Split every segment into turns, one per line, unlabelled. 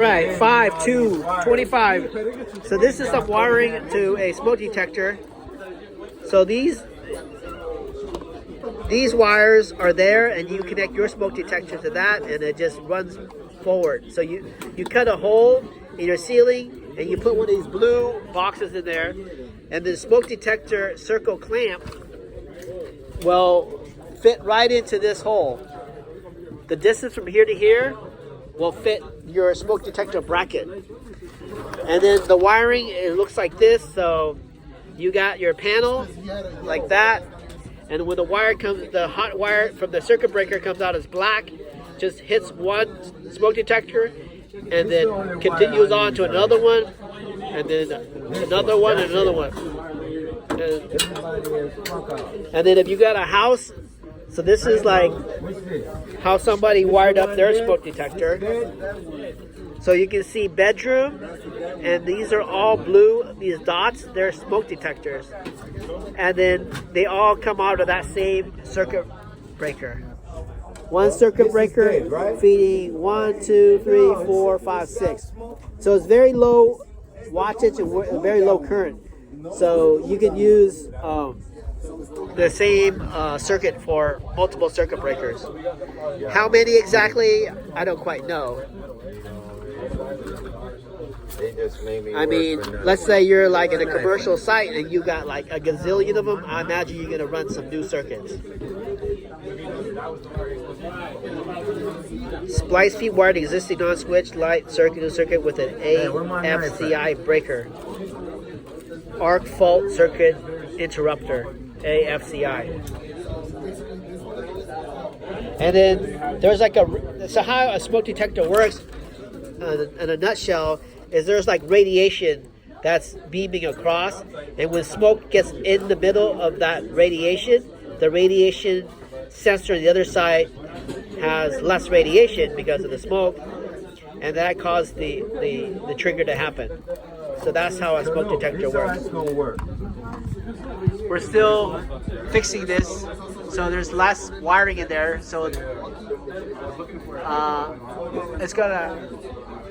Right, 5, 2, 25. So this is some wiring to a smoke detector. So these wires are there, and you connect your smoke detector to that, and it just runs forward. So you cut a hole in your ceiling, and you put one of these blue boxes in there, and the smoke detector circle clamp will fit right into this hole. The distance from here to here will fit your smoke detector bracket. And then the wiring, it looks like this. So you got your panel like that. And when the wire comes, the hot wire from the circuit breaker comes out as black, just hits one smoke detector and then continues on to another one, and then another one, and another one. And then if you got a house, so this is like how somebody wired up their smoke detector. So you can see bedroom, and these are all blue, these dots, they're smoke detectors. And then they all come out of that same circuit breaker. One circuit breaker feeding 1, 2, 3, 4, 5, 6. So it's very low wattage and very low current. So you can use the same circuit for multiple circuit breakers. How many exactly? I don't quite know. I mean, let's say you're like in a commercial site and you got like a gazillion of them. I imagine you're going to run some new circuits. Splice feed wired existing non-switch light circuit new circuit with an AFCI breaker. Arc fault circuit interrupter, AFCI. And then there's like so how a smoke detector works in a nutshell is there's like radiation that's beaming across, and when smoke gets in the middle of that radiation, the radiation sensor on the other side has less radiation because of the smoke, and that caused the trigger to happen. So that's how a smoke detector works. We're still fixing this, so there's less wiring in there, so it's gonna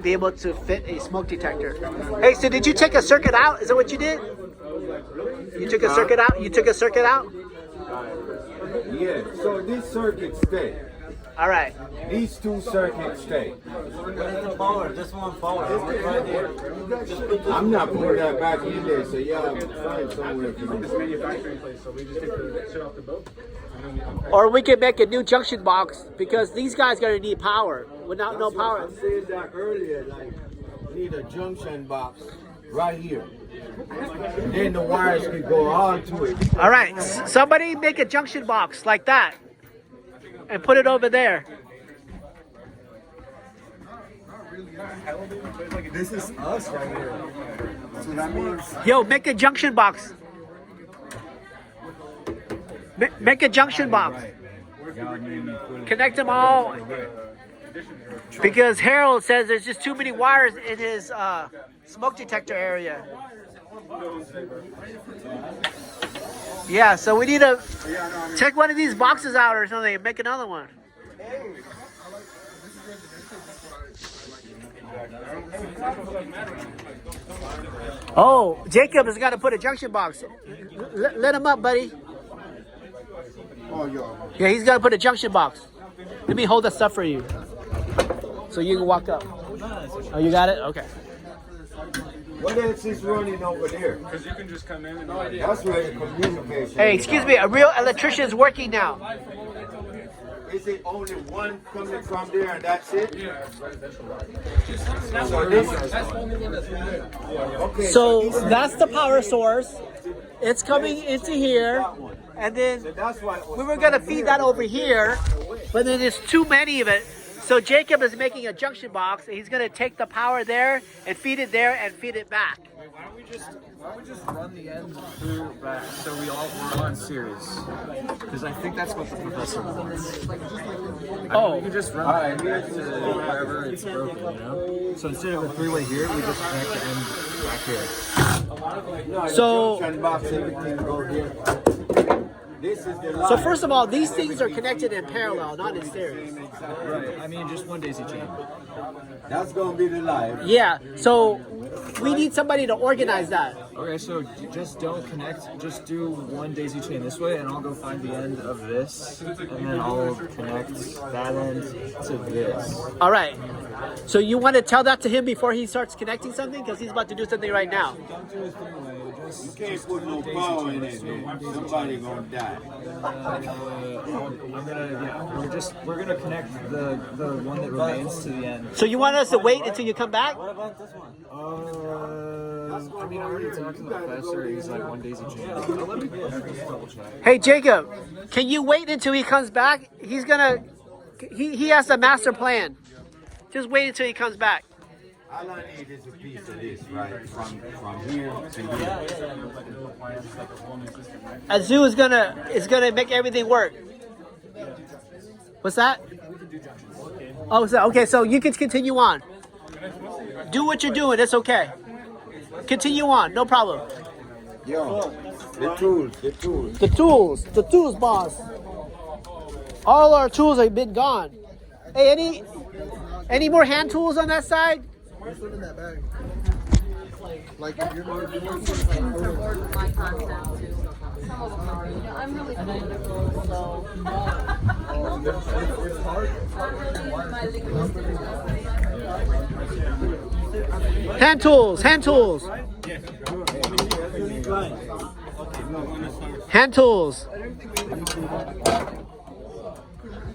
be able to fit a smoke detector. Hey, so did you take a circuit out? Is that what you did? You took a circuit out? You took a circuit out?
Yeah, so this circuit stay.
All right.
These two circuits stay.
Power, this one power. Right here.
I'm not putting that back in there, so y'all find somewhere for me.
Or we can make a new junction box, because these guys gonna need power. Without no power.
I said that earlier, like, need a junction box right here. And then the wires can go on to it.
All right, somebody make a junction box like that and put it over there.
This is us right here. So that means
Yo, make a junction box. Make a junction box. Connect them all. Because Harold says there's just too many wires in his smoke detector area. Yeah, so we need to take one of these boxes out or something and make another one. Oh, Jacob has got to put a junction box. Let him up, buddy. Yeah, he's got to put a junction box. Let me hold that stuff for you, so you can walk up. Oh, you got it? Okay.
What else is running over there?
Because you can just come in and
That's where the communication.
Hey, excuse me, a real electrician is working now.
Is it only one coming from there and that's it?
yeah, that's residential.
Okay.
So that's the power source. It's coming into here, and then
That's why
we were gonna feed that over here, but then there's too many of it. So Jacob is making a junction box, and he's gonna take the power there and feed it there and feed it back.
why don't we just run the end through back so we're on series? Because I think that's what the professor wants.
Oh,
We can just run the end back to wherever it's broken, you know? So instead of a three-way here, we just connect the end back here.
No,
So-
the junction box, everything go here. This is the line.
So first of all, these things are connected in parallel, not in series.
Right. I mean, just one daisy chain.
That's gonna be the line.
Yeah. So we need somebody to organize that.
Okay, so just don't connect. Just do one daisy chain this way, and I'll go find the end of this, and then I'll connect that end to this.
All right. So you want to tell that to him before he starts connecting something, because he's about to do something right now.
Don't do it this way.
You can't put no power in it, man. Somebody gonna die.
We're gonna connect the one that remains to the end.
So you want us to wait until you come back?
I mean, I already talked to the professor. He's like one daisy chain. Let me just double check.
Hey Jacob, can you wait until he comes back? He has the master plan. Just wait until he comes back.
All I need is a piece of this, right? From here to here.
Azu is gonna make everything work. What's that? Oh, okay. So you can continue on. Do what you're doing. It's okay. Continue on. No problem.
Yo, the tools.
The tools, boss. All our tools have been gone. Hey, any more hand tools on that side?
What's in that bag? Like if you're
My content too. Some of them are. I'm really political, so.
it's hard.
Hand tools. Hand tools.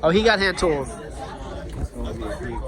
Oh, he got hand tools.
It's gonna be a big